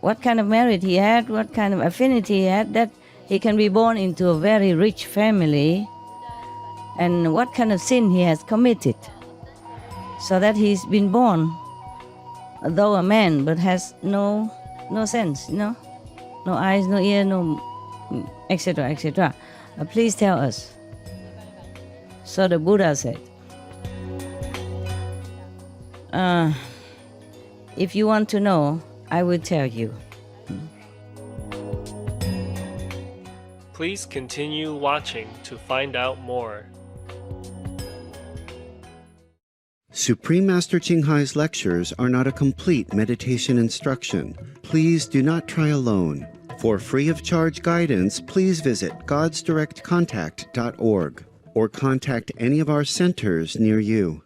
what kind of merit he had, what kind of affinity he had, that he can be born into a very rich family, and what kind of sin he has committed, so that he's been born, though a man, but has no sense, no eyes, no ear, no etc., etc. Please tell us. So the Buddha said, if you want to know, I will tell you. Please continue watching to find out more. Supreme Master Ching Hai's lectures are not a complete meditation instruction. Please do not try alone. For free of charge guidance, please visit godsdirectcontact.org or contact any of our centers near you.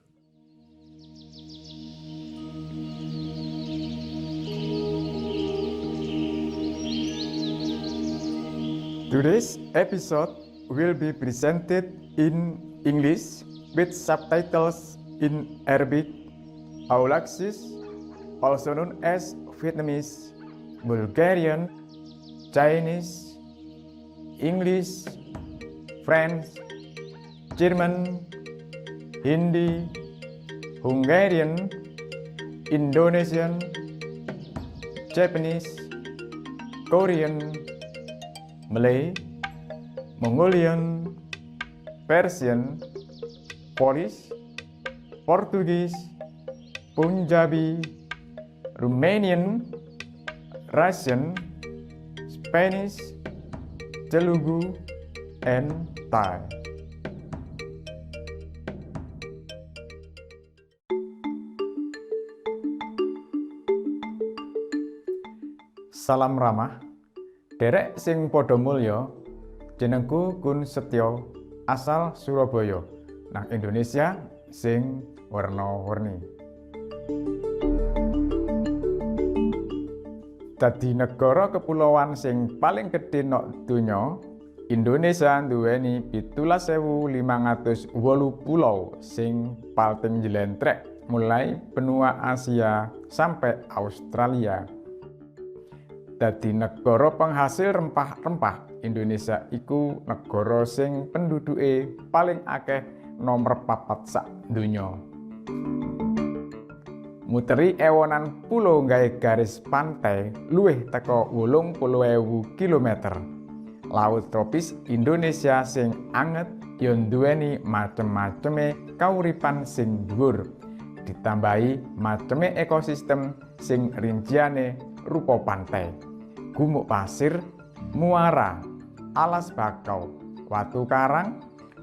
Today's episode will be presented in English with subtitles in Arabic, Aulaxis, also known as Vietnamese, Bulgarian, Chinese, English, French, German, Hindi, Hungarian, Indonesian, Japanese, Korean, Malay, Mongolian, Persian, Polish, Portuguese, Punjabi, Romanian, Russian, Spanish, Telugu, and Thai. Salam ramah, derek sing padha mulya, jenengku Kun Setyo, asal Surabaya, nang Indonesia sing werna-werni. Dadi negara kepulauan sing paling gedhe nok donya, Indonesia nduweni 17.508 pulau sing paling jlentrek mulai benua Asia sampai Australia. Dadi negara penghasil rempah-rempah, Indonesia iku negara sing penduduke paling akeh nomor 4 sak donya. Muteri ewonan pulau nggawe garis pantai luwih teka 80.000 km. Laut tropis Indonesia sing anget ya nduweni macem-maceme kauripan sing dhuwur, ditambahi maceme ekosistem sing rinciane rupa pantai, gumuk pasir, muara, alas bakau, watu karang,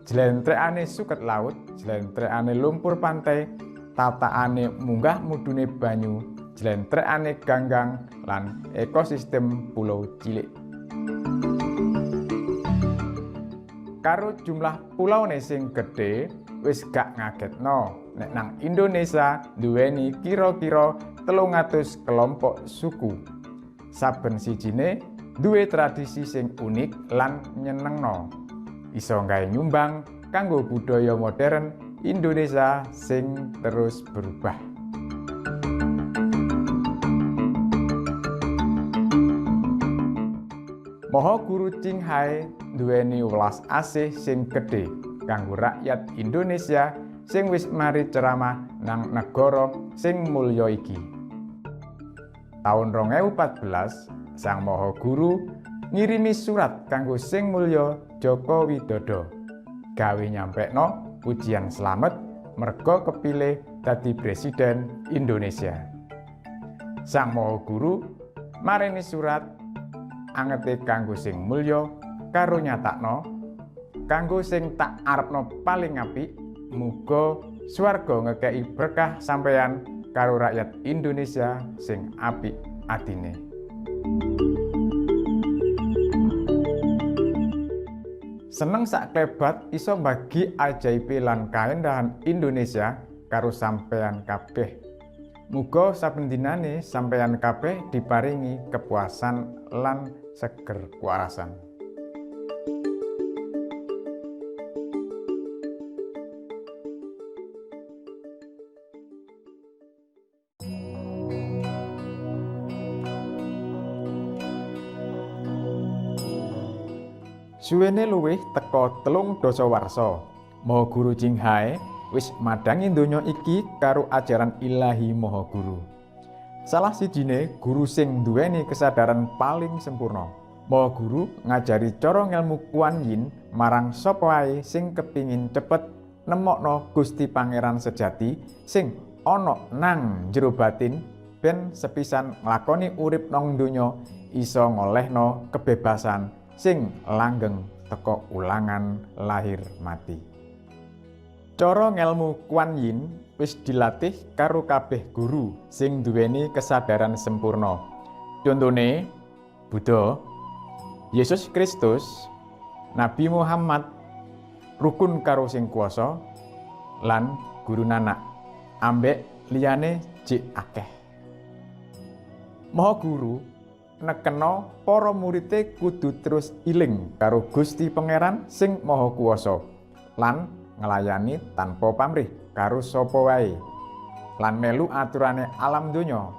jlentrekane suket laut, jlentrekane lumpur pantai, tataane munggah mudune banyu, jlentrekane ganggang lan ekosistem pulau cilik. Karo jumlah pulaune sing gedhe wis gak ngagetno nek nang Indonesia nduweni kira-kira 300 kelompok suku. Saben sijine duwe tradisi sing unik lan nyenengno. Iso gawe nyumbang kanggo budaya modern Indonesia sing terus berubah. Maha Guru Ching Hai nduweni welas asih sing gedhe kanggo rakyat Indonesia sing wis mari ceramah nang negara sing mulya iki. Taun 2014, Sang Maha Guru ngirimi surat kanggo sing mulya Joko Widodo gawe nyampekno pujian slamet merga kepilih dadi Presiden Indonesia. Sang Maha Guru marini surat angete kanggo sing mulya karo nyatakno kanggo sing tak arepno paling apik, muga swarga ngekeki berkah sampeyan karo rakyat Indonesia sing apik atine. Seneng sak klebat iso bagi ajaibe lan kaendahan Indonesia karo sampeyan kabeh. Muga saben dinane sampeyan kabeh diparingi kepuasan lan seger kewarasan. Suwene luwih teka 3 dasawarsa, Maha Guru Jinghai wis madangi donya iki karo ajaran Ilahi Maha Guru. Salah sijine guru sing duweni kesadaran paling sempurna. Maha Guru ngajari cara ngelmu Kuan Yin marang sapa wae sing kepingin cepet nemokno Gusti Pangeran sejati sing ana nang jero batin ben sepisan nglakoni urip nang donya iso ngolehno kebebasan sing langgeng teka ulangan lahir mati. Cara ngelmu Kuan Yin wis dilatih karo kabeh guru sing duweni kesadaran sempurna. Contone Buddha, Yesus Kristus, Nabi Muhammad, rukun karo sing kuwasa, lan Guru Nanak, ambek liyane jek akeh. Maha Guru nekena para muridé kudu terus iling karo Gusti Pangeran sing Maha Kuwasa lan nglayani tanpa pamrih karo sapa wae lan melu aturane alam donya.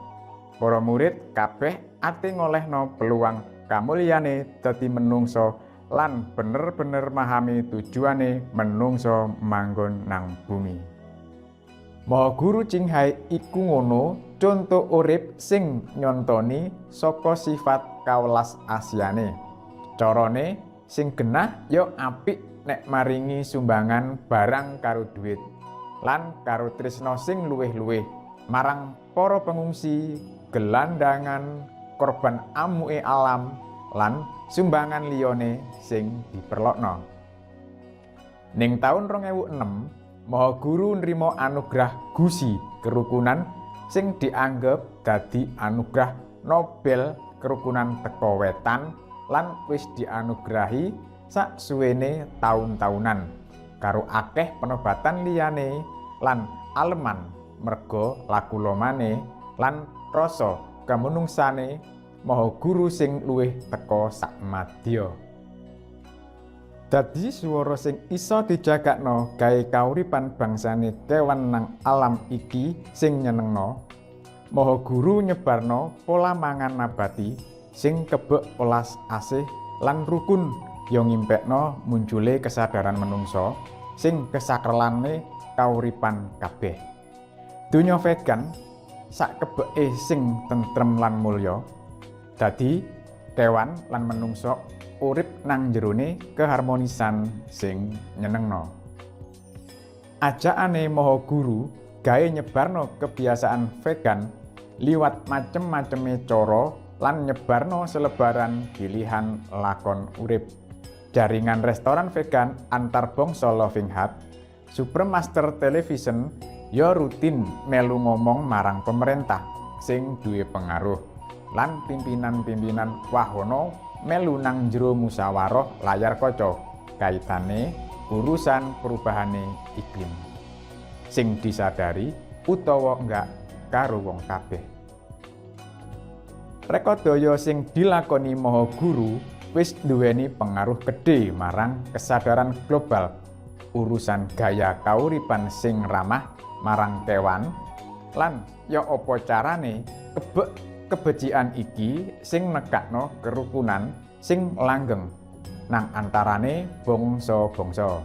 Para murid kabeh ate ngolehno peluang kamulyane dadi menungso lan bener-bener mahami tujuane menungso manggon nang bumi. Maha Guru Jinghai iku ngono conto urip sing nyontoni saka sifat kawelas asiane. Carane sing genah ya apik nek maringi sumbangan barang karo duit lan karo tresna sing luwih-luwih marang para pengungsi, gelandangan, korban amuke alam lan sumbangan liyane sing diperlokno. Ning taun 2006, Maha Guru nrimo anugrah Gusi kerukunan sing dianggep dadi anugrah Nobel kerukunan teka wetan lan wis dianugrahi sak suwene taun-taunan karo akeh penobatan liyane lan aleman merga laku lomane lan rasa kamenungsane Maha Guru sing luwih teka sakmadya. Dadi swara sing iso dijagakno gawe kauripan bangsane kewan nang alam iki sing nyenengno. Maha Guru nyebarno pola mangan nabati sing kebek welas asih lan rukun ya ngimpekno muncule kesadaran menungso sing kesakralane kauripan kabeh. Donya vegan sak kebeke sing tentrem lan mulya. Dadi kewan lan menungso urip nang jerone keharmonisan sing nyenengno. Ajakane Maha Guru gawe nyebarno kebiasaan vegan liwat macem-maceme cara lan nyebarno selebaran pilihan lakon urip. Jaringan restoran vegan antar bangsa Loving Heart, Supermaster Television ya rutin melu ngomong marang pemerintah sing duwe pengaruh lan pimpinan-pimpinan wahana melu nang jero musyawarah layar kaca kaitane urusan perubahane iklim sing disadari utawa enggak karo wong kabeh. Rekodaya sing dilakoni Maha Guru wis duweni pengaruh gedhe marang kesadaran global urusan gaya kauripan sing ramah marang kewan lan ya apa carane kebecikan iki sing nekakno kerukunan sing langgeng nang antarane bangsa-bangsa.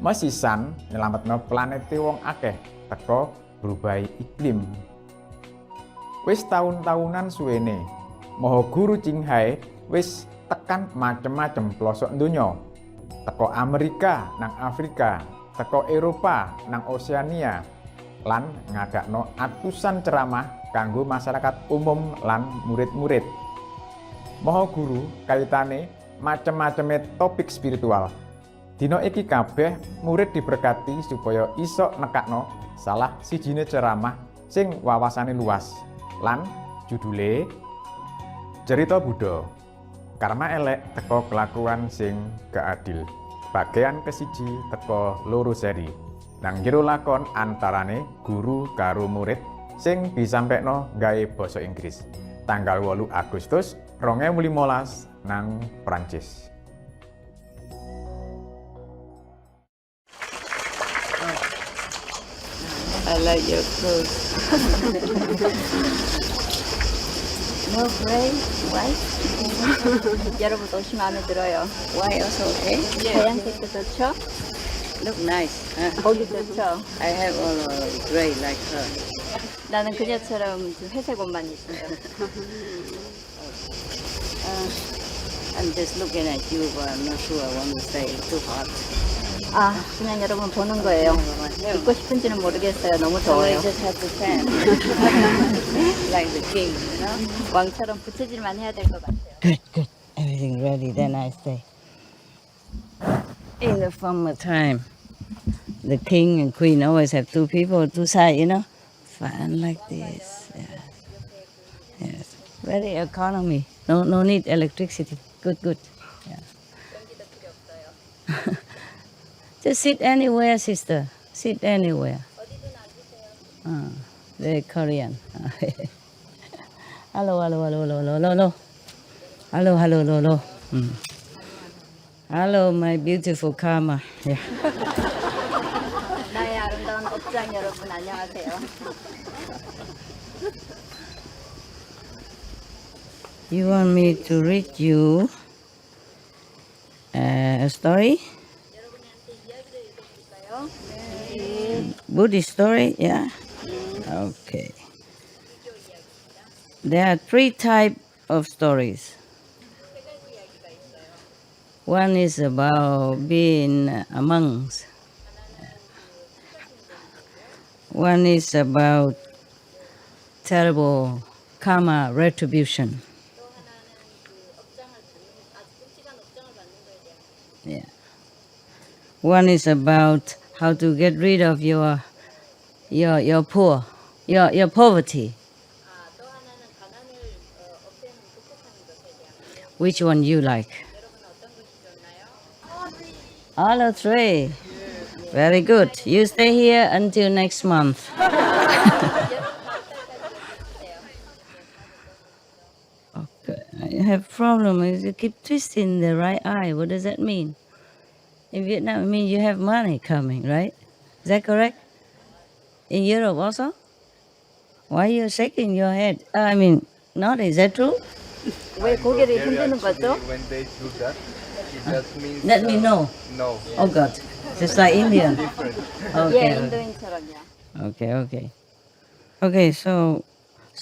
Mesisan nyelametno planete wong akeh teka berubah iklim. Wis taun-taunan suwene Maha Guru Jinghai wis tekan macem-macem pelosok donya. Teko Amerika nang Afrika, teko Eropa nang Oseania, lan ngadakno atusan ceramah kanggo masyarakat umum lan murid-murid. Maha Guru kaitane macem-maceme topik spiritual. Dina iki kabeh murid diberkati supaya iso nekakno salah sijine ceramah sing wawasane luas lan judule Cerita Buddha. Karma elek teko kelakuan sing gak adil. Bagian kesiji teko loro seri. Nang jero lakon antarane guru karo murid sing disampekno gawe basa Inggris. Tanggal 8 Agustus 2015 nang Prancis. I like your clothes. Oh, gray, white. 여러분 옷이 마음에 들어요. White also okay. 하얀색도 좋죠? Look nice. 보기 좋죠? I have all gray like her. 나는 그녀처럼 좀 회색 옷만 있어요. I'm just looking at you, but I'm not sure I want to say it's too hot. 아, 그냥 여러분 보는 거예요. 입고 싶은지는 모르겠어요. 너무 So I 더워요. just have to tan. Like the king, you know? 왕처럼 부채질만 해야 될 것 같아요. Good, good. Everything ready, then I stay. In the former time, the king and queen always have two people, two sides, you know? Fun like this. Yeah. Yes. Very economy. No need electricity. Good, good. Yeah. Just sit anywhere, sister. Sit anywhere. Very Korean. Hello, hello, hello, hello, hello, hello. Hello, hello, hello, hello. Hello, my beautiful karma. Yeah. 나의 아름다운 업장 여러분 안녕하세요. You want me to read you a story? Buddhist story? Yeah. Okay. There are 3 types of stories. One is about being a monk. One is about terrible karma retribution. Yeah. One is about how to get rid of your poverty. Which one you like? All of 3. Very good. You stay here until next month. Okay. I have problem is you keep twisting the right eye. What does that mean? In Vietnam, it means you have money coming, right? Is that correct? In Europe also? Why are you shaking your head? I mean, not, is that true? 왜 고개를 흔드는 거죠? When they do that, it just means Let me know. no. Oh God, just like Indian. Different. 예, Okay, 인도인처럼요. okay. Okay, so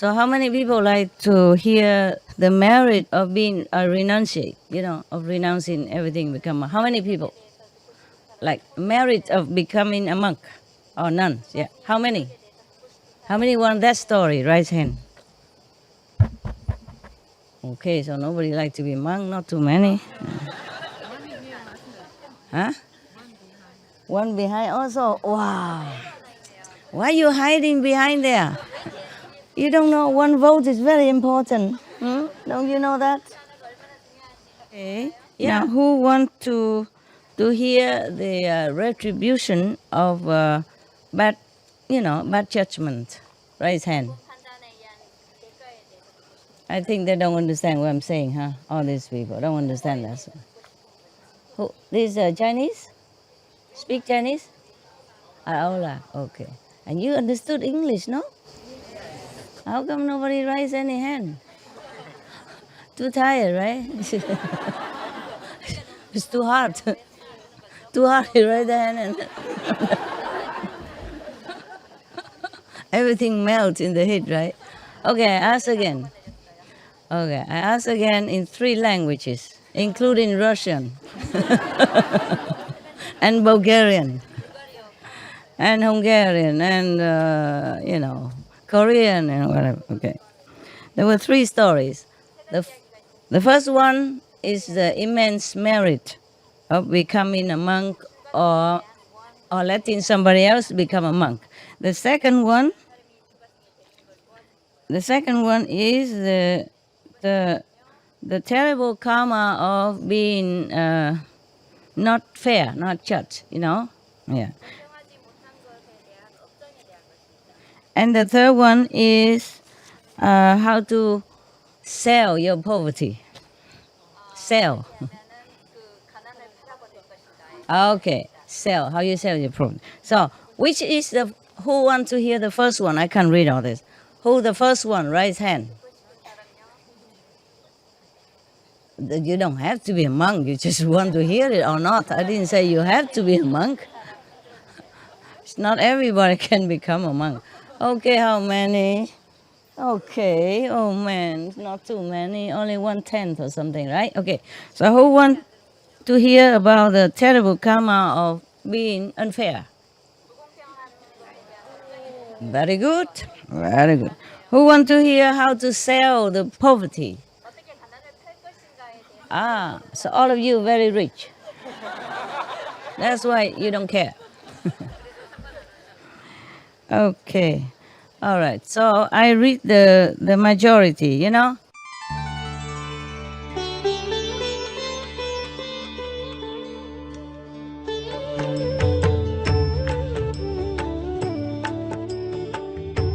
how many people like to hear the merit of being a renunciate, of renouncing everything, become how many people? Like merit of becoming a monk or nun? Yeah. How many? How many want that story? Raise hand. Okay, so nobody like to be monk, not too many. Huh? One behind also. Wow. Why are you hiding behind there? You don't know one vote is very important. Don't you know that? Okay. Yeah. Now, who want to hear the retribution of bad judgment? Raise hand. I think they don't understand what I'm saying, huh? All these people don't understand that. Who? These Chinese? Speak Chinese? Hola. Okay. And you understood English, no? How come nobody raised any hand? Too tired, right? It's too hard. Too hard to raise the hand and everything melts in the heat, right? Okay, I ask again. Okay, I ask again in 3 languages, including Russian and Bulgarian and Hungarian and, Korean and whatever. Okay. There were 3 stories. The first one is the immense merit of becoming a monk or letting somebody else become a monk. The second one is the terrible karma of being not fair, not just, Yeah. And the third one is how to sell your poverty. Sell. Okay, sell. How you sell your poverty. So, which is who want to hear the first one? I can't read all this. Who the first one? Raise hand. You don't have to be a monk. You just want to hear it or not. I didn't say you have to be a monk. It's not everybody can become a monk. Okay, how many? Okay, oh man, not too many, only 1/10 or something, right? Okay, so who want to hear about the terrible karma of being unfair? Very good, very good. Who want to hear how to sell the poverty? So all of you very rich. That's why you don't care. Okay, all right. So I read the majority, you know.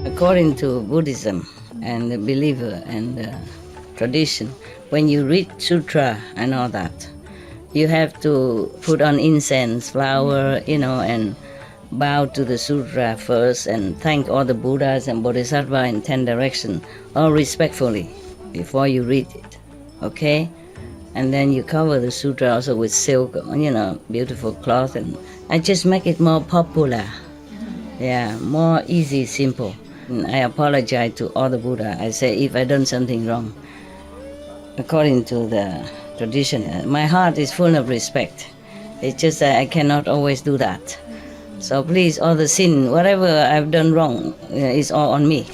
According to Buddhism and the believer and the tradition, when you read sutra and all that, you have to put on incense, flower, and bow to the sutra first and thank all the Buddhas and Bodhisattvas in 10 directions, all respectfully, before you read it, okay? And then you cover the sutra also with silk, beautiful cloth, and I just make it more popular. Yeah, more easy, simple. And I apologize to all the Buddha. I say if I done something wrong, according to the tradition, my heart is full of respect. It's just that I cannot always do that. So please, all the sin, whatever I've done wrong, is all on me.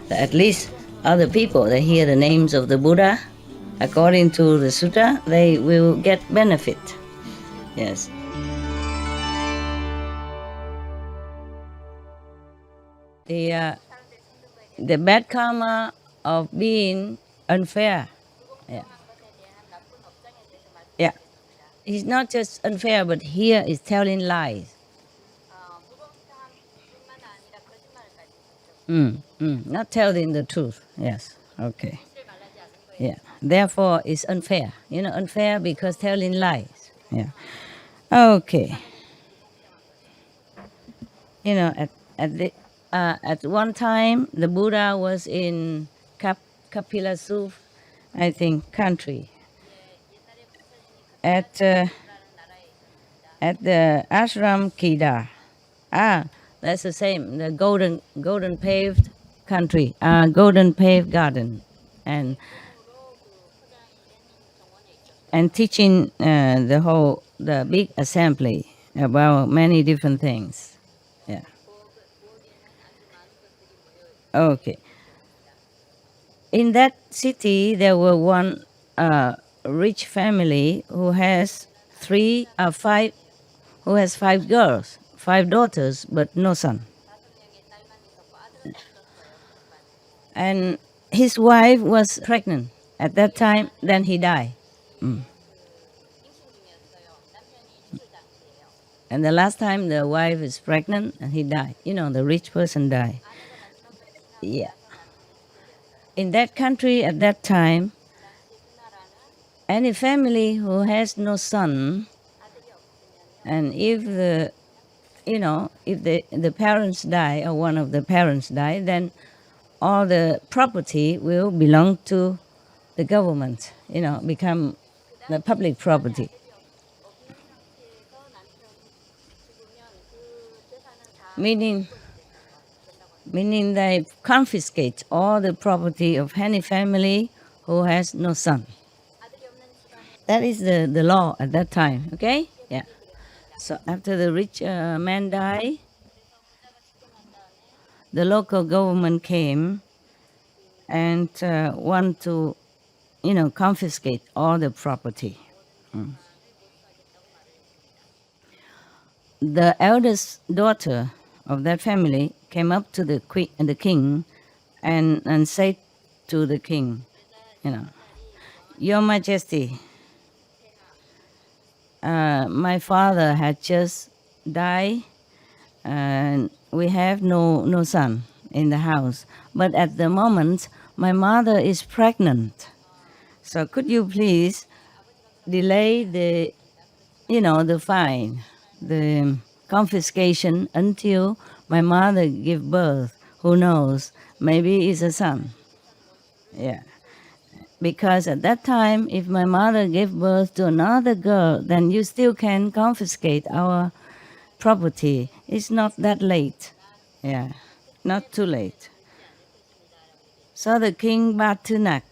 At least other people, they hear the names of the Buddha, according to the sutta, they will get benefit. Yes. The bad karma of being unfair. Yeah. Yeah. It's not just unfair, but here is telling lies. Not telling the truth. Yes. Okay. Yeah. Therefore, it's unfair. Unfair because telling lies. Yeah. Okay. At one time, the Buddha was in Kapilasuf, I think, country. At the ashram Kedar. That's the same. The golden paved country, golden paved garden, and teaching the big assembly about many different things. Yeah. Okay. In that city, there were one rich family who has 5 girls, 5 daughters, but no son. And his wife was pregnant at that time, then he died. And the last time the wife is pregnant and he died. The rich person died. Yeah. In that country at that time, any family who has no son, and if the parents die or one of the parents die, then all the property will belong to the government, become the public property. Meaning they confiscate all the property of any family who has no son. That is the law at that time, okay? Yeah. So after the rich man died, the local government came and want to, confiscate all the property. The eldest daughter of that family came up to the queen and the king and said to the king, Your Majesty, my father had just died and we have no son in the house. But at the moment, my mother is pregnant. So could you please delay the fine, the confiscation until my mother give birth? Who knows? Maybe it's a son. Yeah. because at that time, if my mother gave birth to another girl, then you still can confiscate our property. It's not that late. Yeah, not too late. So the king Batunak,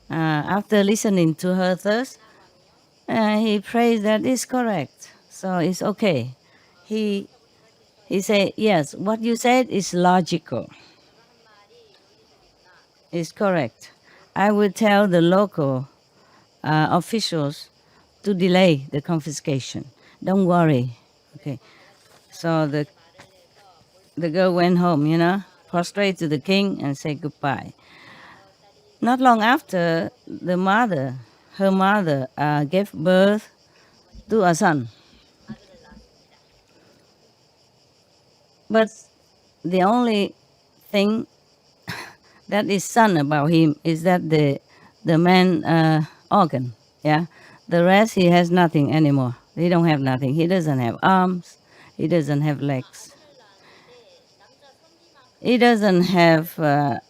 after listening to her thirst, he prays that it's correct. So it's okay. He said, yes, what you said is logical. It's correct. I will tell the local officials to delay the confiscation. Don't worry. Okay. So the girl went home, prostrate to the king and say goodbye. Not long after, her mother gave birth to a son. But the only thing that is son about him is that the man organ, yeah. The rest he has nothing anymore. He don't have nothing. He doesn't have arms. He doesn't have legs. He doesn't have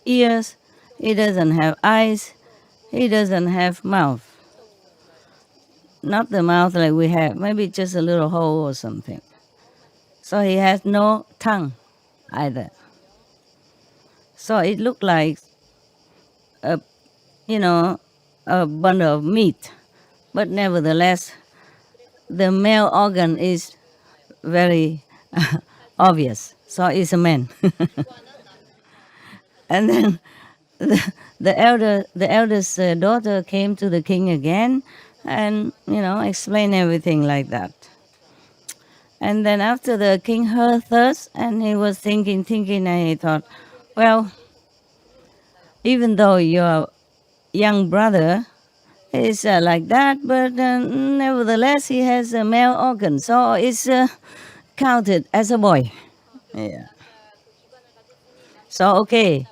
ears. He doesn't have eyes. He doesn't have mouth. Not the mouth like we have. Maybe just a little hole or something. So he has no tongue either. So it looked like a bundle of meat. But nevertheless, the male organ is very obvious. So it's a man. And then the eldest daughter came to the king again and, explained everything like that. And then after the king heard thus, and he was thinking, and he thought, well, even though your young brother is like that, but nevertheless he has a male organ, so it's counted as a boy. Yeah. So, okay,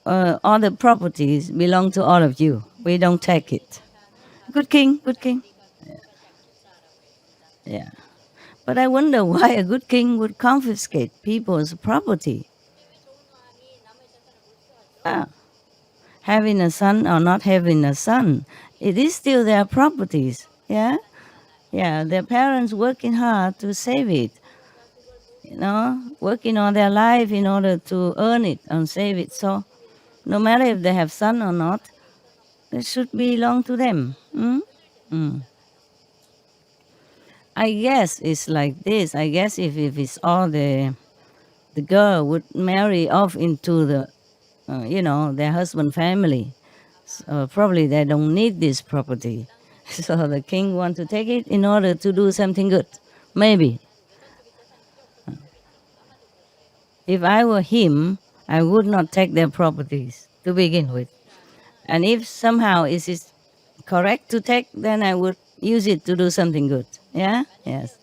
all the properties belong to all of you. We don't take it. Good king, good king. Yeah. But I wonder why a good king would confiscate people's property. Having a son or not having a son, it is still their properties. Yeah? Yeah, their parents working hard to save it. Working all their life in order to earn it and save it. So no matter if they have son or not, it should belong to them. I guess it's like this. I guess if it's all the girl would marry off into the, their husband family. So probably they don't need this property. So the king want to take it in order to do something good. Maybe. If I were him, I would not take their properties to begin with. And if somehow it is correct to take, then I would use it to do something good. Yeah? Yes.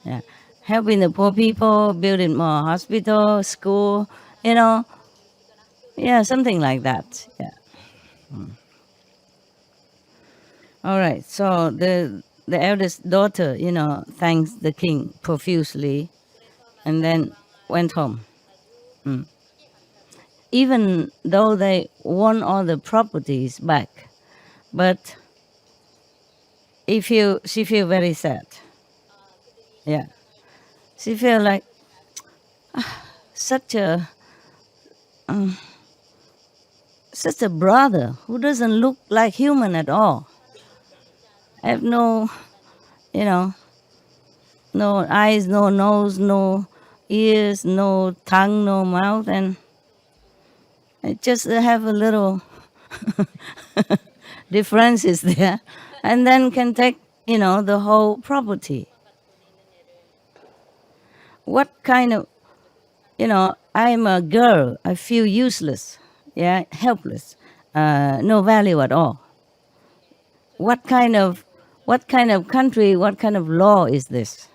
Yeah. Helping the poor people, building more hospital, school, Yeah, something like that. Yeah. All right. So the eldest daughter, thanks the king profusely and then went home. Even though they won all the properties back, but she feel very sad. Yeah. She feel like such a brother who doesn't look like human at all. Have no, no eyes, no nose, no ears, no tongue, no mouth, and just have a little differences there, and then can take, the whole property. What kind of, I'm a girl, I feel useless, helpless, no value at all. What kind of country, what kind of law is this?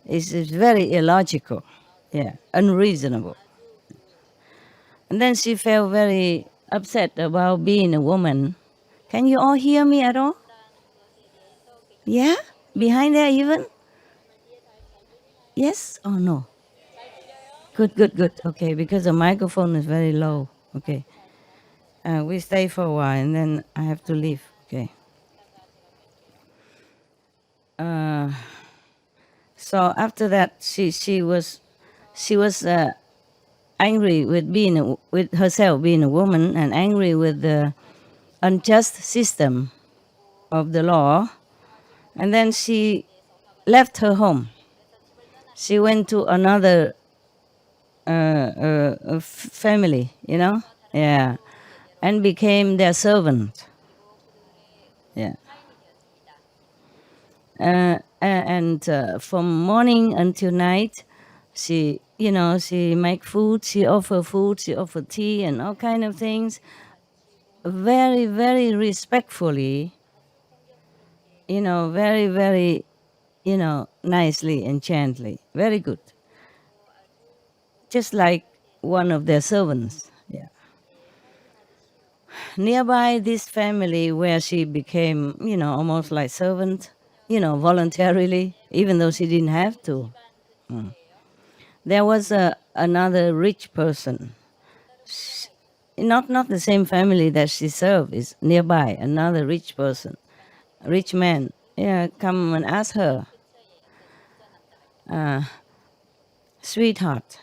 It's very illogical, unreasonable. And then she felt very upset about being a woman. Can you all hear me at all? Yeah? Behind there even? Yes or no? Good. Okay, because the microphone is very low. Okay. We stay for a while and then I have to leave. Okay. So after that, she was angry with with herself being a woman, and angry with the unjust system of the law, and then she left her home. She went to another family, yeah, and became their servant. Yeah. And from morning until night, she make food, she offer tea and all kind of things, very, very respectfully, very, very, nicely and gently, very good, just like one of their servants. Yeah. Nearby this family where she became, almost like servant, voluntarily, even though she didn't have to. There was another rich person, not the same family that she served, is nearby, another rich person, rich man, come and ask her, sweetheart,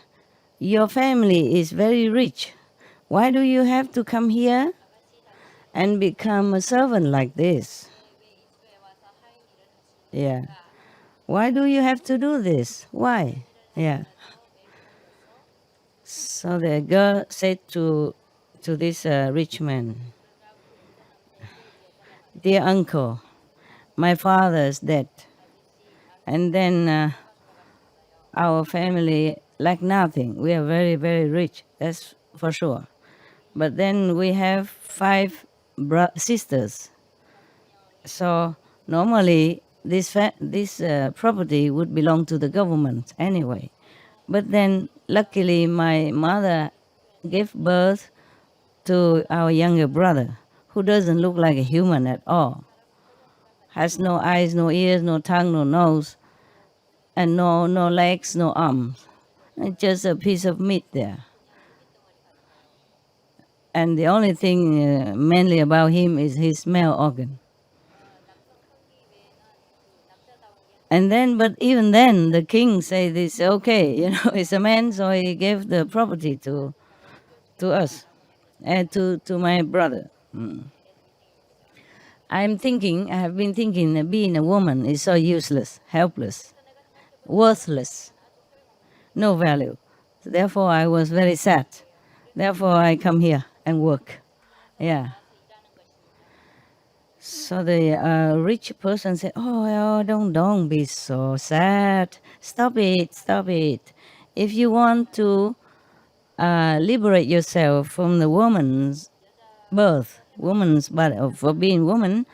your family is very rich. Why do you have to come here and become a servant like this? Yeah. Why do you have to do this? Why? Yeah. So the girl said to this rich man, dear uncle, my father is dead. And then our family lack nothing. We are very, very rich, that's for sure. But then we have 5 sisters. So normally this property would belong to the government anyway. But then luckily my mother gave birth to our younger brother, who doesn't look like a human at all. Has no eyes, no ears, no tongue, no nose, and no legs, no arms. Just a piece of meat there. And the only thing mainly about him is his smell organ. And then, but even then, the king say this, okay, it's a man, so he gave the property to us, and to my brother. I have been thinking that being a woman is so useless, helpless, worthless, no value. Therefore, I was very sad. Therefore, I come here and work. Yeah. So the rich person said, oh, don't be so sad. Stop it. If you want to liberate yourself from the woman's birth for being woman,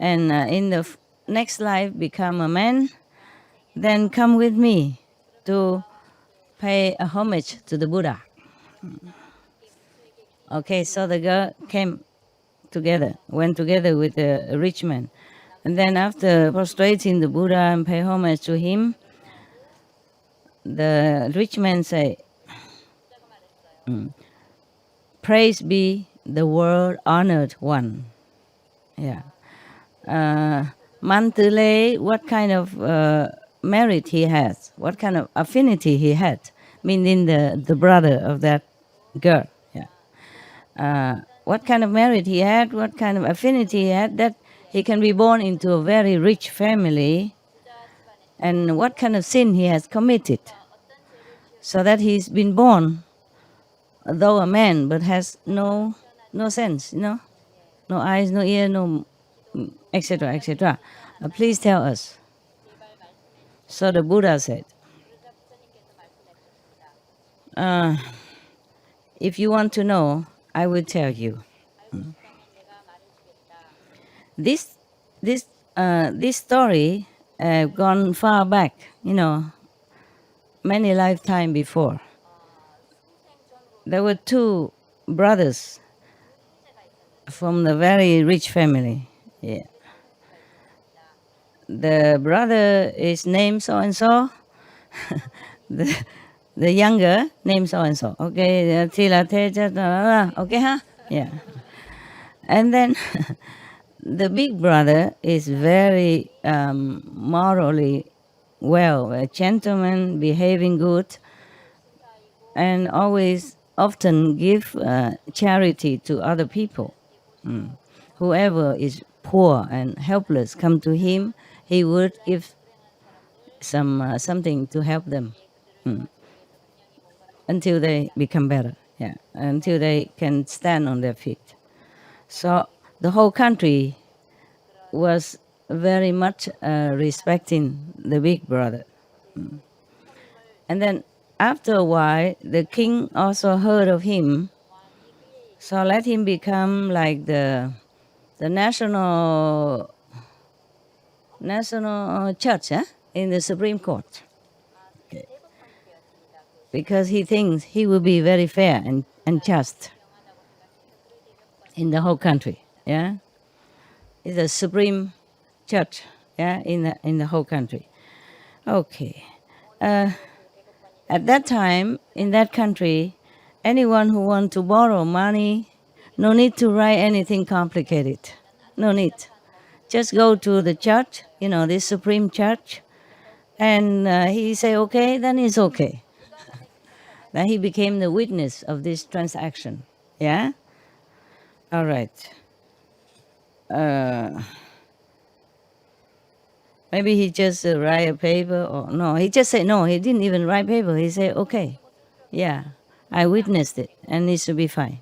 and in the next life become a man, then come with me to pay a homage to the Buddha. Okay, so the girl went together with a rich man. And then after prostrating the Buddha and pay homage to him, the rich man say, praise be the world-honored one. Yeah. Mantule, what kind of merit he has, what kind of affinity he had, meaning the brother of that girl. Yeah. What kind of merit he had, what kind of affinity he had, that he can be born into a very rich family, and what kind of sin he has committed, so that he's been born, though a man, but has no sense, no eyes, no ear, no etc., etc. Please tell us. So the Buddha said, if you want to know, I will tell you. This story gone far back, many lifetime before. There were 2 brothers from the very rich family. Yeah. The brother is named so and so. The younger named so and so. Okay, okay, huh? Yeah. And then the big brother is very morally well, a gentleman, behaving good, and always often give charity to other people. Whoever is poor and helpless come to him, he would give something to help them until they become better. Yeah, until they can stand on their feet. So the whole country was very much respecting the big brother. And then after a while, the king also heard of him, so let him become like the national judge in the Supreme Court. Okay. Because he thinks he will be very fair and just in the whole country. Yeah, he's a supreme judge. Yeah, in the whole country. Okay. At that time, in that country, anyone who wants to borrow money, no need to write anything complicated. No need. Just go to the judge, this supreme judge, and he say okay, then it's okay. Then he became the witness of this transaction. Yeah? All right. Maybe he just write a paper, or no, he just said no, he didn't even write paper. He said, okay, yeah, I witnessed it, and it should be fine.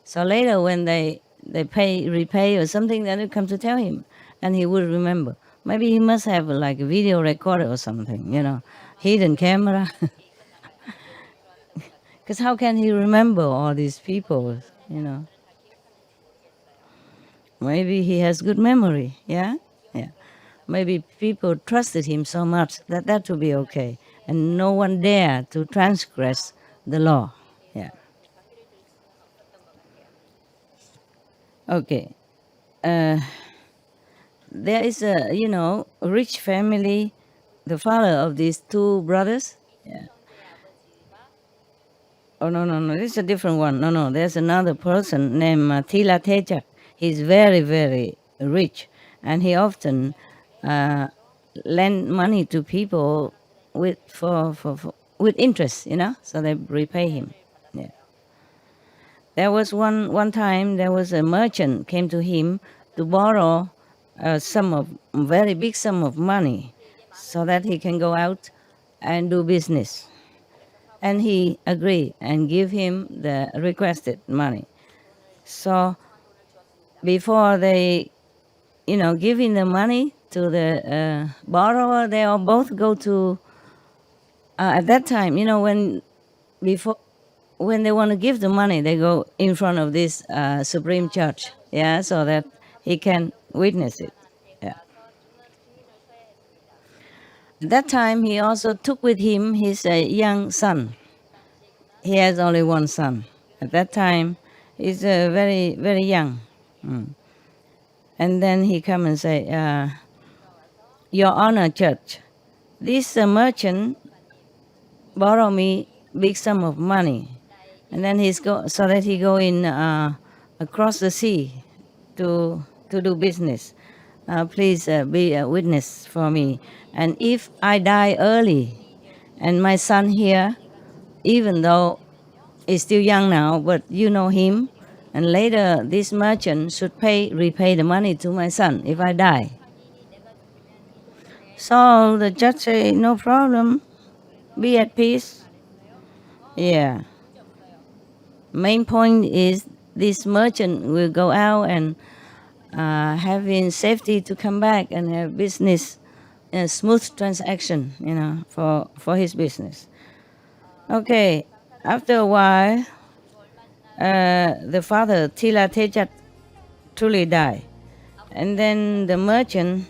So later when they repay or something, then they come to tell him, and he would remember. Maybe he must have like a video recorder or something, hidden camera. Because how can he remember all these people, Maybe he has good memory, yeah? Yeah. Maybe people trusted him so much that would be okay. And no one dared to transgress the law. Yeah. Okay. There is a rich family, the father of these two brothers. Yeah. Oh, no, this is a different one. No, there's another person named Tila Tejak. He's very, very rich, and he often lend money to people with interest, so they repay him. Yeah. There was one time there was a merchant came to him to borrow a very big sum of money, so that he can go out and do business. And he agreed and give him the requested money. So before they, give him the money to the borrower, they all both go to, at that time, when they want to give the money, they go in front of this supreme judge, yeah, so that he can witness it. Yeah. At that time, he also took with him his young son. He has only one son. At that time, he's very, very young. And then he come and say, Your Honor, Judge, this merchant borrow me big sum of money, and then so that he go in across the sea to do business. Please be a witness for me. And if I die early, and my son here, even though he's still young now, but you know him, and later this merchant should repay the money to my son if I die. So the judge say, no problem, be at peace. Yeah. Main point is this merchant will go out and having safety to come back and have business, a smooth transaction, for his business. Okay, after a while, the father, Tila Tejat, truly died. And then the merchant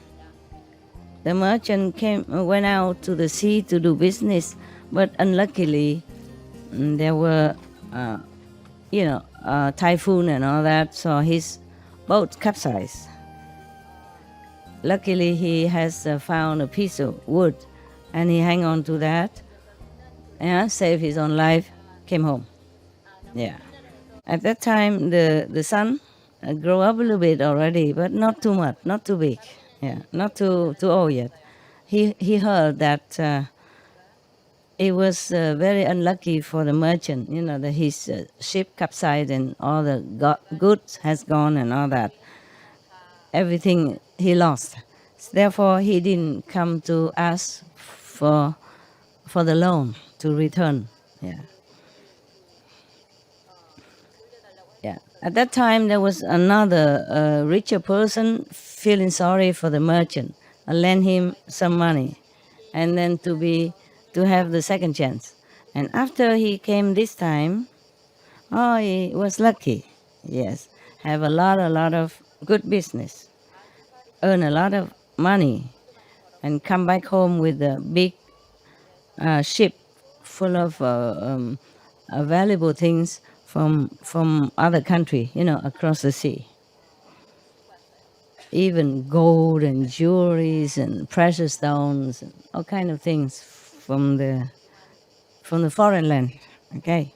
went out to the sea to do business, but unluckily there were, typhoon and all that, so his boat capsized. Luckily, he has found a piece of wood, and he hang on to that, saved his own life, came home. Yeah. At that time, the son grow up a little bit already, but not too much, not too big. Yeah, not too old yet. He heard that it was very unlucky for the merchant, that his ship capsized and all the goods has gone and all that. Everything he lost. Therefore, he didn't come to ask for the loan to return. Yeah. Yeah. At that time, there was another richer person feeling sorry for the merchant and lend him some money, and then to have the second chance. And after he came this time, he was lucky. Yes, have a lot of good business, earn a lot of money, and come back home with a big ship full of valuable things from other country, across the sea. Even gold and jewelries and precious stones and all kind of things from the foreign land. Okay.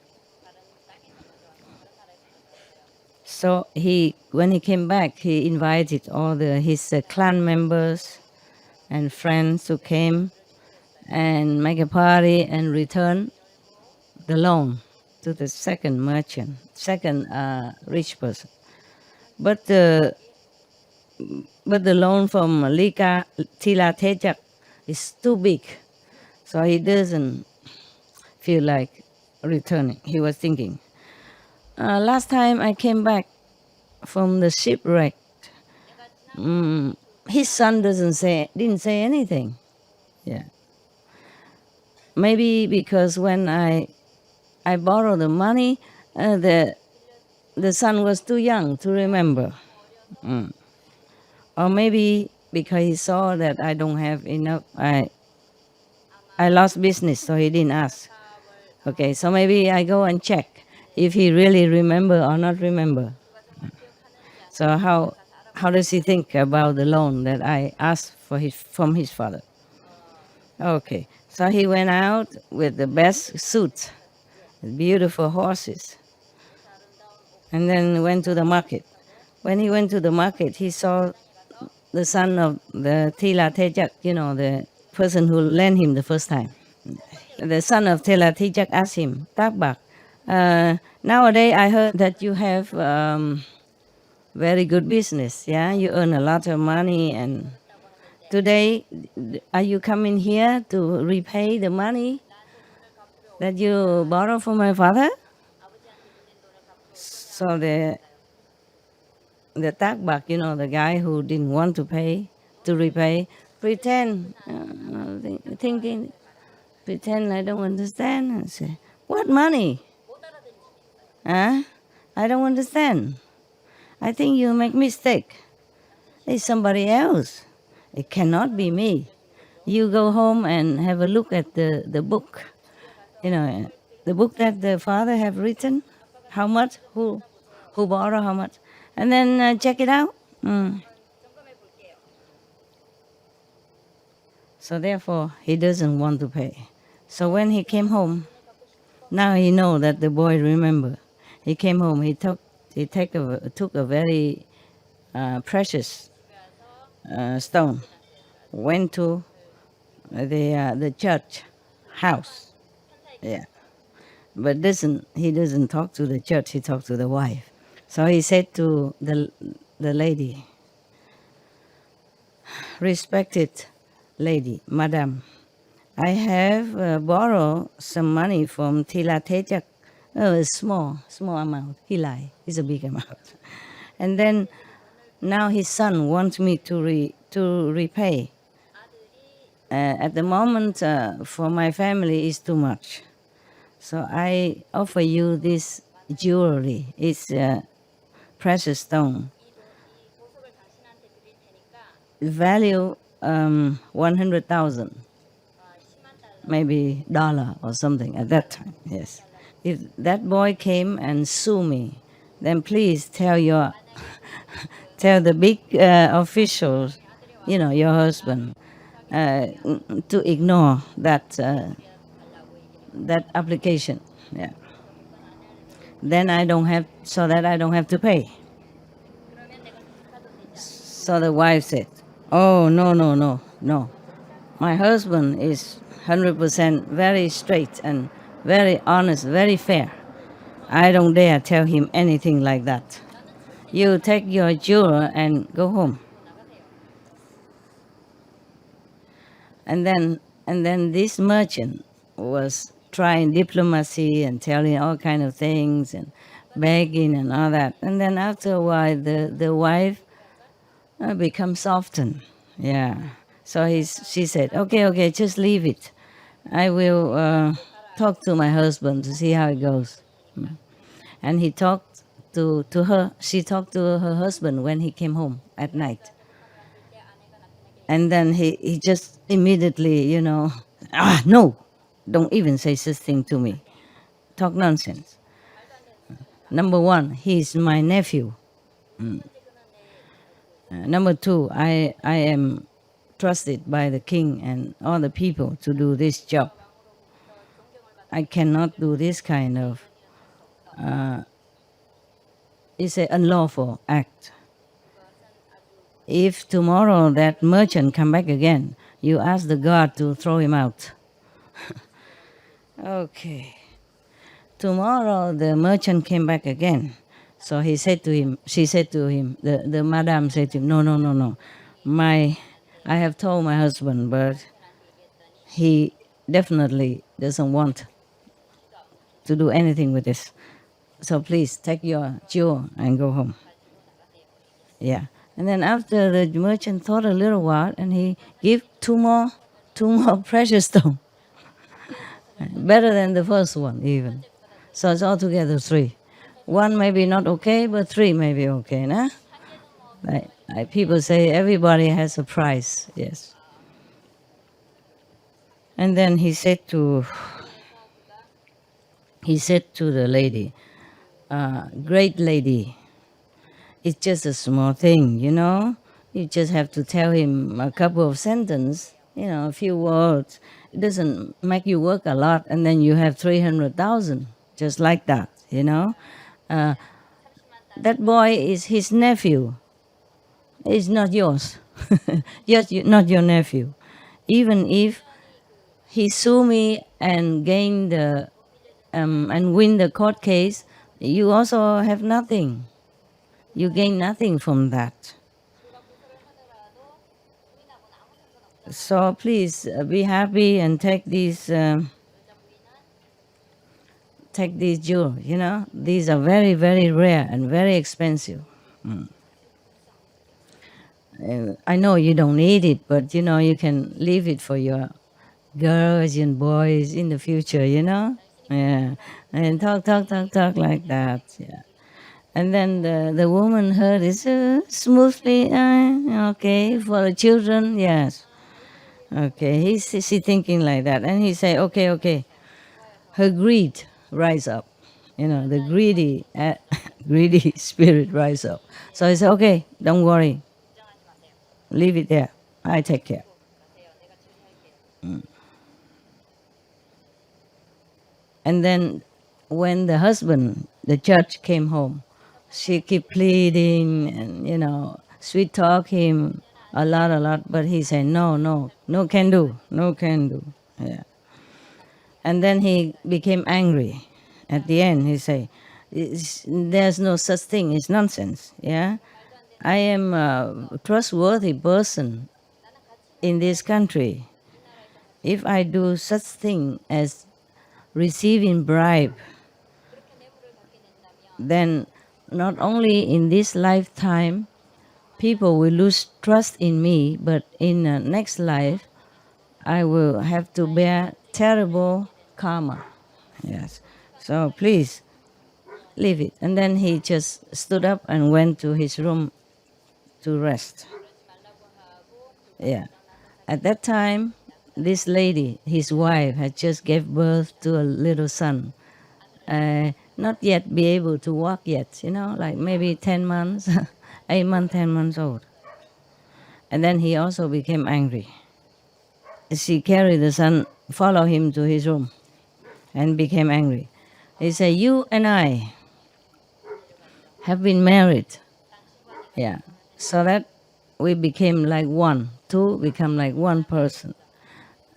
So when he came back, he invited all his clan members and friends who came and make a party and return the loan to the second merchant, second rich person. But the loan from Tila Tejak is too big, so he doesn't feel like returning. He was thinking, last time I came back from the shipwreck, his son didn't say anything. Yeah. Maybe because when I borrowed the money, the son was too young to remember. Or maybe because he saw that I don't have enough, I lost business, so he didn't ask. Okay, so maybe I go and check if he really remember or not remember. So how does he think about the loan that I asked from his father? Okay, so he went out with the best suit, beautiful horses, and then went to the market. When he went to the market, he saw the son of the Tila Tejak, the person who lent him the first time. The son of Tila Tejak asked him, Takbak, nowadays I heard that you have very good business, yeah? You earn a lot of money, and today, are you coming here to repay the money that you borrowed from my father? So the takbak, the guy who didn't want to repay, pretend, pretend I don't understand, and say, what money? Huh? I don't understand. I think you make mistake. It's somebody else. It cannot be me. You go home and have a look at the book. The book that the father have written, how much, who borrow how much, and then check it out. So therefore, he doesn't want to pay. So when he came home, now he know that the boy remember. He came home. He took a very precious stone. Went to the church house. Yeah, but he doesn't talk to the church. He talked to the wife. So he said to the lady, respected lady, madam, I have borrowed some money from Tila Tejak. A small amount. He lied. It's a big amount. And then now his son wants me to repay. At the moment, for my family, is too much. So I offer you this jewelry. It's a precious stone. Value 100,000, maybe dollar or something at that time. Yes. If that boy came and sue me, then please tell the big officials, your husband, to ignore that application. Yeah. Then I don't have to pay. So the wife said, "Oh, no, no, no, no. My husband is 100% very straight and very honest, very fair. I don't dare tell him anything like that. You take your jewel and go home." And then this merchant was trying diplomacy and telling all kind of things and begging and all that. And then after a while, the wife becomes softened. Yeah. So she said, "Okay, okay, just leave it. I will talk to my husband to see how it goes." And he talked to her. She talked to her husband when he came home at night. And then he just immediately, no, don't even say such thing to me. Talk nonsense. Number one, he's my nephew. Number two, I am trusted by the king and all the people to do this job. I cannot do this kind of, it's an unlawful act. If tomorrow that merchant come back again, you ask the God to throw him out. Okay. Tomorrow the merchant came back again. So she said to him, the madam said to him, no, no, no, no. I have told my husband, but he definitely doesn't want to do anything with this. So please take your jewel and go home. Yeah. And then after the merchant thought a little while, and he gave two more precious stones. Better than the first one even. So it's altogether 3. 1 maybe not okay, but 3 may be okay, nah? Like people say, everybody has a price, yes. And then he said to the lady, "Great lady, it's just a small thing, You just have to tell him a couple of sentences, a few words. It doesn't make you work a lot, and then you have 300,000, just like that, That boy is his nephew. It's not yours. Yes, not your nephew. Even if he sue me and gain and win the court case, you also have nothing. You gain nothing from that. So please be happy and take these jewels. These are very, very rare and very expensive. I know you don't need it, but you can leave it for your girls and boys in the future. Yeah, and talk like that. Yeah. And then the woman heard it smoothly. Okay, for the children, yes. Okay, she thinking like that, and he say, okay. Her greed rise up, the greedy spirit rise up. So he said, "Okay, don't worry, leave it there. I take care." And then when the judge came home, she kept pleading and sweet talk him a lot, but he said, no, can do. Yeah. And then he became angry. At the end, he said, "There's no such thing. It's nonsense. Yeah, I am a trustworthy person in this country. If I do such thing as receiving bribe, then not only in this lifetime, people will lose trust in me, but in the next life, I will have to bear terrible karma." Yes. So please leave it. And then he just stood up and went to his room to rest. Yeah. At that time, this lady, his wife, had just gave birth to a little son. Not yet be able to walk yet, like maybe 10 months, 8 months, 10 months old. And then he also became angry. She carried the son, followed him to his room, and became angry. He said, "You and I have been married. Yeah. So that we became like one. Two become like one person.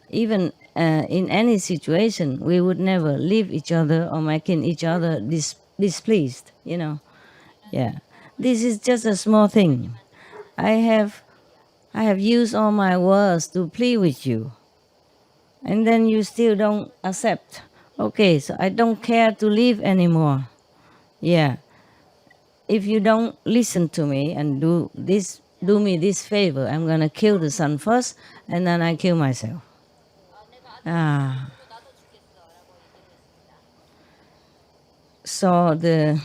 Even in any situation, we would never leave each other or making each other displeased, Yeah. This is just a small thing. I have used all my words to plead with you. And then you still don't accept. Okay, so I don't care to live anymore. Yeah. If you don't listen to me and do me this favor, I'm gonna kill the sun first and then I kill myself. So the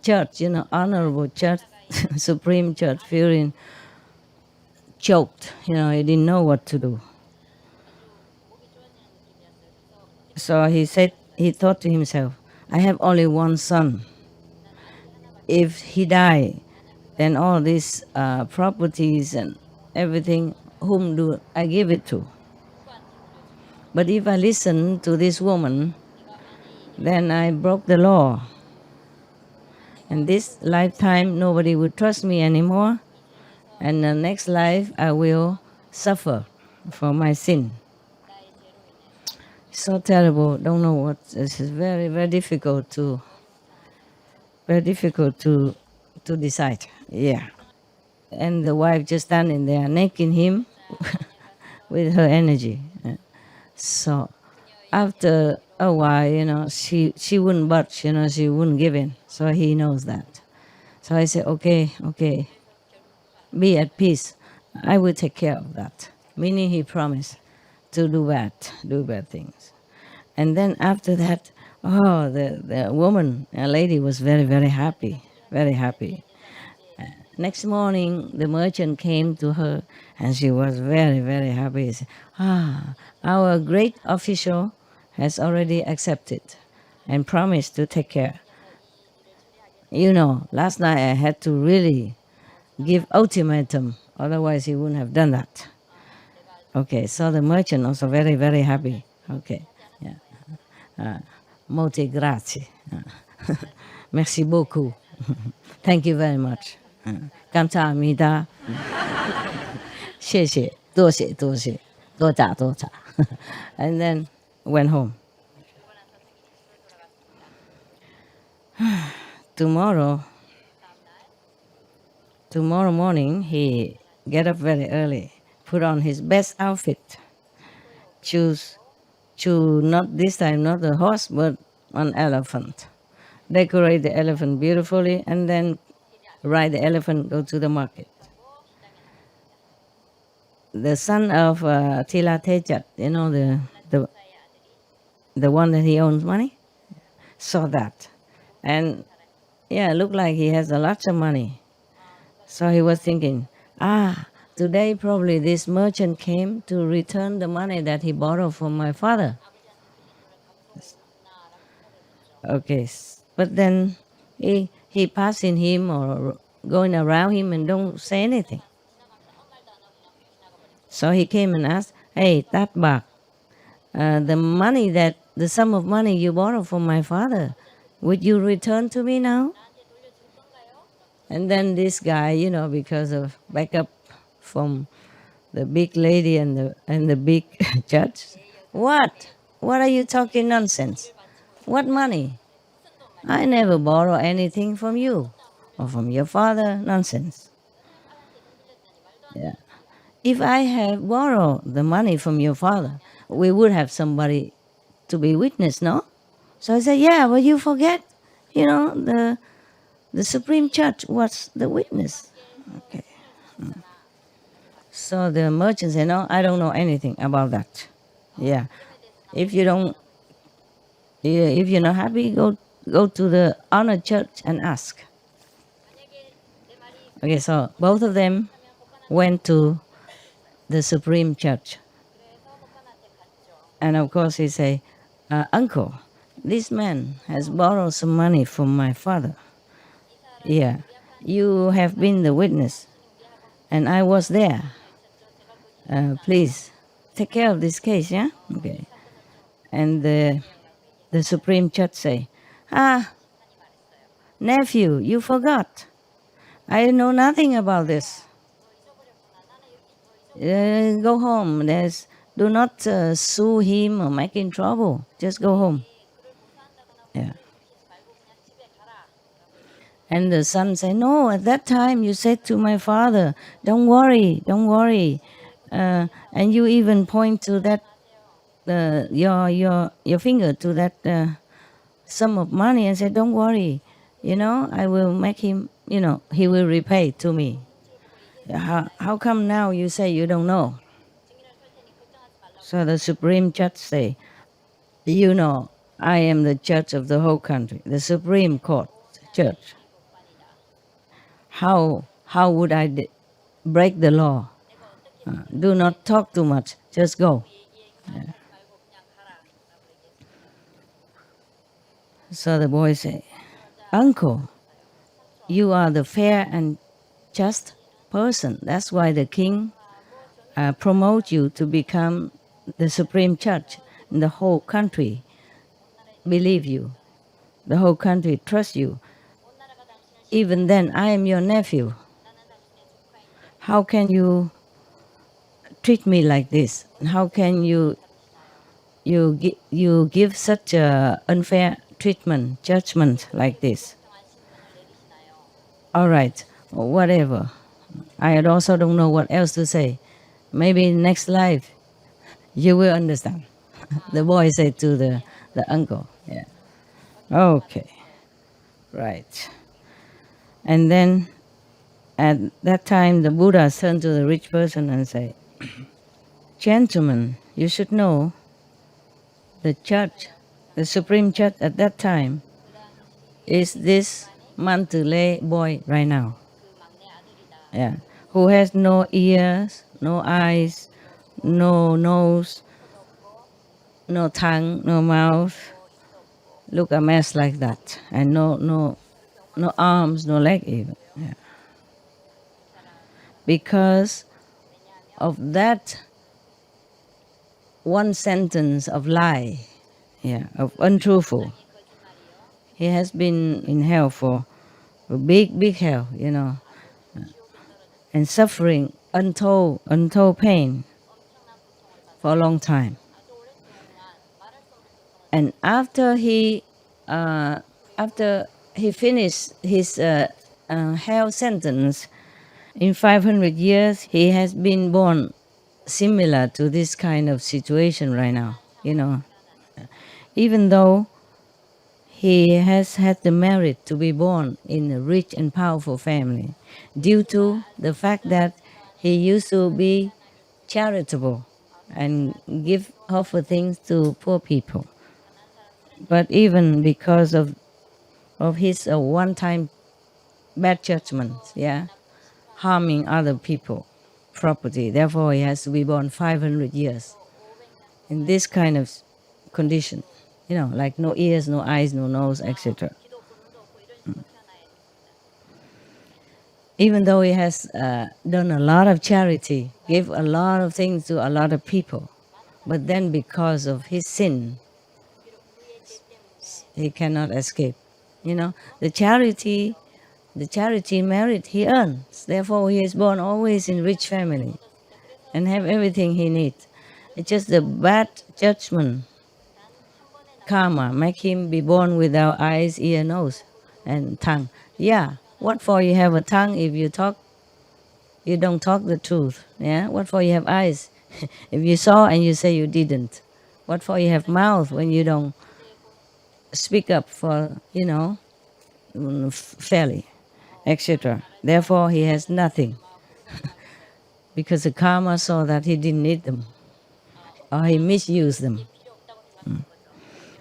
church, honorable church, supreme church, feeling choked. He didn't know what to do. So he thought to himself, I have only one son. If he die, then all these properties and everything, whom do I give it to? But if I listen to this woman, then I broke the law. And this lifetime, nobody would trust me anymore. And the next life, I will suffer for my sin. So terrible. Don't know what. This is very, very difficult to decide. Yeah. And the wife just standing there, nagging him with her energy. So after a while, she wouldn't budge, she wouldn't give in. So he knows that. So I said, okay, be at peace. I will take care of that. Meaning he promised to do bad things. And then after that, the woman, a lady, was very, very happy, very happy. Next morning, the merchant came to her, and she was very, very happy. She said, our great official has already accepted and promised to take care. Last night I had to really give ultimatum, otherwise he wouldn't have done that. Okay, so the merchant also very, very happy. Okay, yeah. Molte grazie. Merci beaucoup. Thank you very much. 감사합니다. 谢谢,多谢,多谢,多谢,多谢. And then went home. Tomorrow morning, he get up very early, put on his best outfit, choose not this time, not a horse, but an elephant. Decorate the elephant beautifully, and then ride the elephant, go to the market. The son of Tila Tejat, the one that he owns money, saw that. And looked like he has a lot of money. So he was thinking, today probably this merchant came to return the money that he borrowed from my father. Okay, but then he passing him or going around him and don't say anything. So he came and asked, hey, Tatbak, the sum of money you borrowed from my father, would you return to me now? And then this guy, because of backup from the big lady and the big judge, what are you talking nonsense? What money? I never borrow anything from you or from your father. Nonsense. Yeah. If I have borrowed the money from your father, we would have somebody to be witness, no? So I said, yeah, but you forget, the Supreme Church was the witness. Okay. So the merchant said, no, I don't know anything about that. Yeah. If you're not happy, go to the honored church and ask. Okay, so both of them went to the Supreme Church. And of course he said, uncle, this man has borrowed some money from my father. Yeah, you have been the witness, and I was there. Please, take care of this case, yeah? Okay. And the Supreme Judge say, nephew, you forgot. I know nothing about this. Go home. Do not sue him or make him trouble. Just go home. Yeah. And the son said, no, at that time you said to my father, don't worry, don't worry. And you even point to that, your finger to that sum of money and said, don't worry, I will make him, he will repay to me. How come now you say you don't know? So the Supreme Judge say, I am the judge of the whole country, the Supreme Court judge. How would I break the law? Do not talk too much, just go. Yeah. So the boy say, uncle, you are the fair and just person. That's why the king promote you to become the supreme judge in the whole country. Believe you. The whole country trusts you. Even then, I am your nephew. How can you treat me like this? How can you give such a unfair treatment, judgment like this? All right, whatever. I also don't know what else to say. Maybe next life you will understand. The boy said to the uncle. Yeah. Okay. Right. And then at that time the Buddha turned to the rich person and said, gentlemen, you should know the judge, the supreme judge at that time is this Mantule boy right now. Yeah. Who has no ears, no eyes, no nose, no tongue, no mouth. Look a mess like that. And no arms, no leg even. Yeah. Because of that one sentence of lie, of untruthful. He has been in hell for a big hell, and suffering untold pain for a long time. And after he finished his hell sentence, in 500 years, he has been born similar to this kind of situation right now, Even though he has had the merit to be born in a rich and powerful family, due to the fact that he used to be charitable and offer things to poor people. But even because of his one-time bad judgment, harming other people, property, therefore he has to be born 500 years in this kind of condition, like no ears, no eyes, no nose, etc. Even though he has done a lot of charity, gave a lot of things to a lot of people, but then because of his sin, he cannot escape. The charity merit he earns. Therefore, he is born always in rich family and have everything he needs. It's just the bad judgment, karma, make him be born without eyes, ear, nose, and tongue. Yeah, what for you have a tongue if you don't talk the truth? Yeah, what for you have eyes if you saw and you say you didn't? What for you have mouth when you don't speak up for, fairly, etc. Therefore, he has nothing because the karma saw that he didn't need them or he misused them.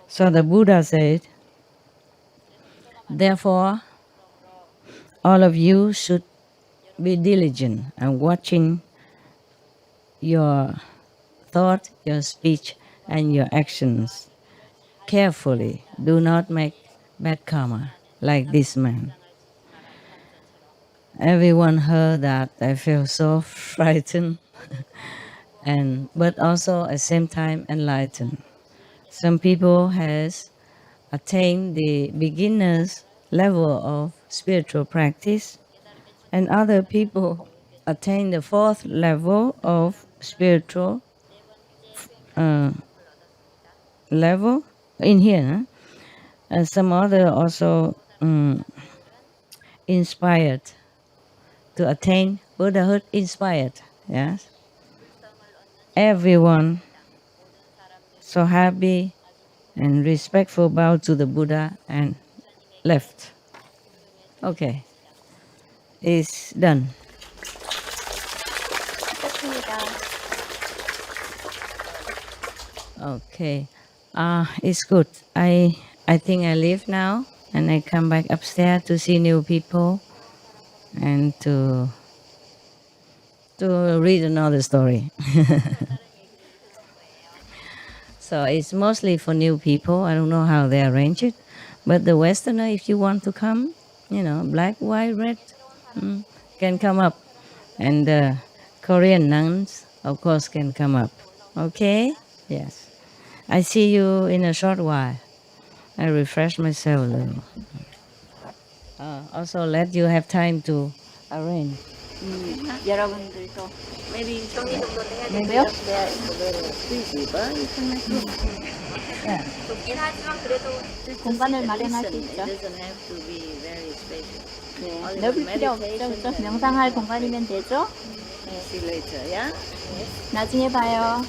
So the Buddha said, therefore, all of you should be diligent and watching your thought, your speech, and your actions carefully. Do not make bad karma like this man. Everyone heard that. I felt so frightened, but also at the same time enlightened. Some people has attained the beginner's level of spiritual practice, and other people attain the 4th level of spiritual level in here. Some other also inspired to attain Buddhahood, inspired. Yes, everyone so happy and respectful bow to the Buddha and left. Okay, it's done. Okay, it's good. I think I leave now and I come back upstairs to see new people and to read another story. So it's mostly for new people. I don't know how they arrange it, but the Westerner, if you want to come, black, white, red, can come up, and the Korean nuns, of course, can come up. Okay? Yes. I see you in a short while. I refresh myself a little. Also let you have time to arrange. 여러분들도 Maybe 정리 정도 해야 maybe 되고요. up there is a little busy, but you can make room. Yeah. 좁긴 하지만 그래도 공간을 마련할 수 It 있죠. doesn't have to be very spacious. 네, 넓을 필요 없죠. 그렇죠? 명상할 공간이면 되죠. See you later, yeah? 나중에 봐요.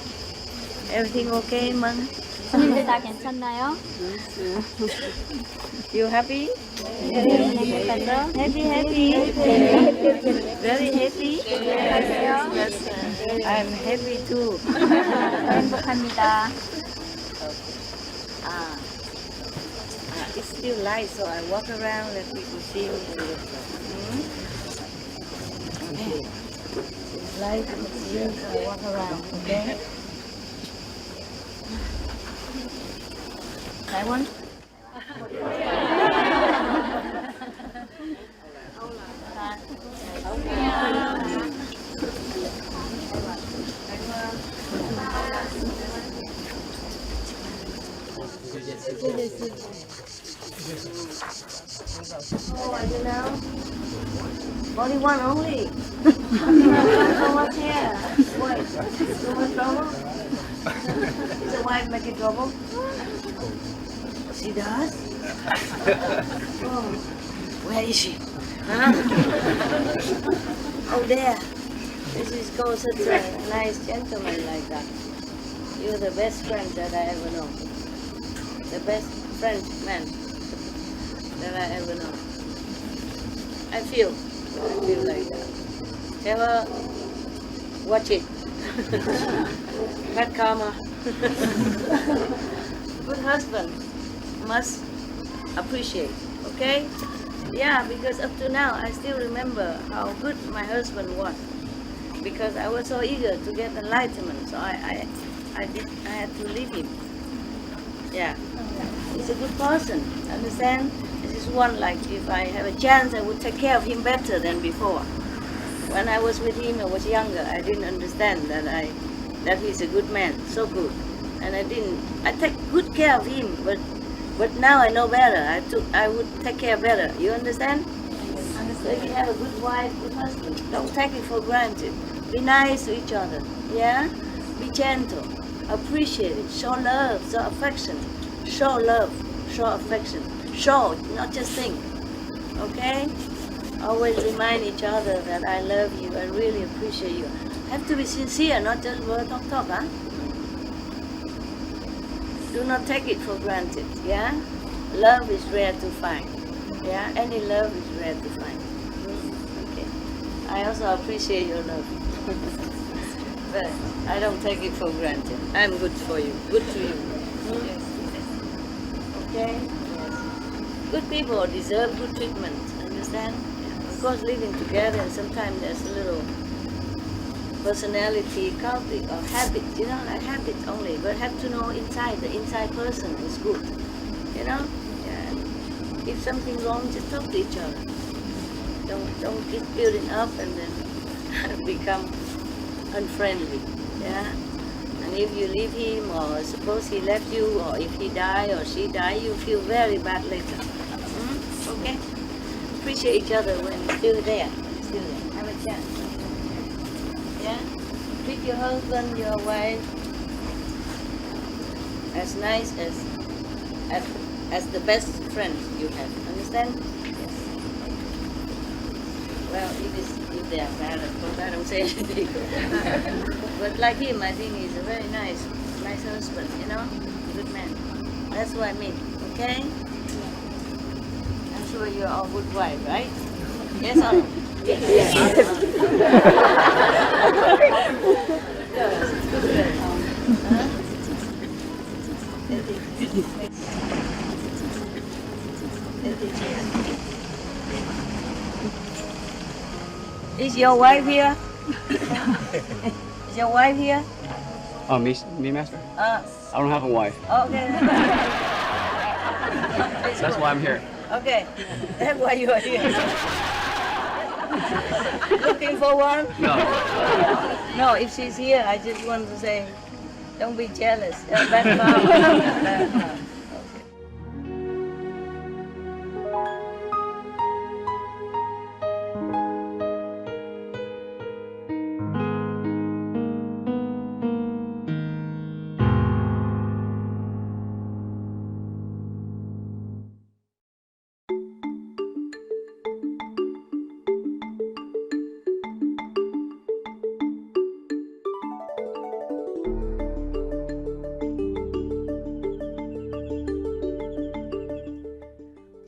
Everything okay, Mang? 손님들 다 괜찮나요? You happy? 행복하죠? Happy. Very happy. 행복하세요? Yes, I'm happy too. 행복합니다. It's still light, so I walk around, let people see me. Okay. It's light, it's here, so I walk around, okay? Taiwan? Oh, I don't know. Only one only. So much hair. Why? So much trouble? Is the wife making trouble? She does? Oh, where is she? Huh? Oh, there. This is called such a nice gentleman like that. You're the best friend that I ever know. The best Frenchman that I ever know. I feel like that. Ever watch it? Bad karma. Good husband must appreciate, okay? Yeah, because up to now I still remember how good my husband was, because I was so eager to get enlightenment, so I had to leave him. Yeah, he's a good person, understand? This is one, like, if I have a chance I would take care of him better than before. When I was with him I was younger, I didn't understand that he's a good man, so good, and I take good care of him, but now I know better. I would take care better. You understand? So if you have a good wife, good husband, don't take it for granted. Be nice to each other. Yeah? Be gentle. Appreciate it. Show love, show affection. Show love, show affection. Show, not just think. Okay? Always remind each other that I love you, I really appreciate you. Have to be sincere, not just word talk, huh? Do not take it for granted, yeah? Love is rare to find, yeah? Any love is rare to find. Okay. I also appreciate your love. But I don't take it for granted. I'm good for you, good to you. Okay? Yes. Good people deserve good treatment, understand? Of course, living together, and sometimes there's a little personality conflict or habit, like habits only, but have to know inside, the inside person is good, Yeah. If something wrong, just talk to each other. Don't keep building up and then become unfriendly, yeah? And if you leave him, or suppose he left you, or if he die or she die, you feel very bad later. Okay? Appreciate each other when you're still there. Have a chance. Yeah? Treat your husband, your wife as nice as the best friends you have. Understand? Yes. Well, if they are bad, of course, I don't say anything. But like him, I think he's a very nice husband, you know? Good man. That's what I mean, okay? I'm sure you're a good wife, right? Yes or no? Is your wife here? Is your wife here? Oh, me, master? I don't have a wife. Okay. That's why I'm here. Okay, that's why you are here. Looking for one? No. No, if she's here, I just want to say, don't be jealous. Bad mouth. Bad mouth.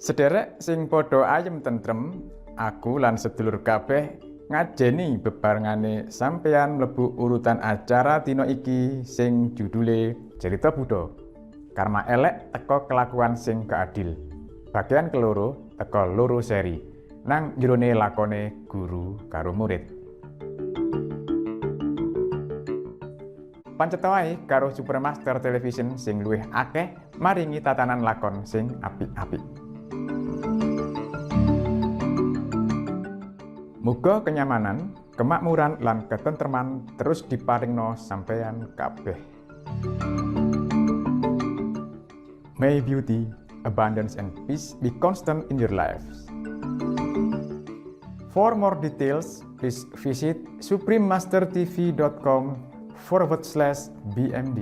Sederek sing padha ayem tentrem, aku lan sedulur kabeh ngajeni bebarengane sampeyan mlebu urutan acara dina iki sing judule Cerita Buddha. Karma elek teko kelakuan sing keadil. Bagian keloro teko loro seri nang jerone lakone guru karo murid. Pancet wae karo Supermaster Television sing luwih akeh maringi tatanan lakon sing apik-apik. Muga kenyamanan, kemakmuran lan ketentreman terus diparingno sampeyan kabeh. May beauty, abundance and peace be constant in your lives. For more details, please visit suprememastertv.com/BMD.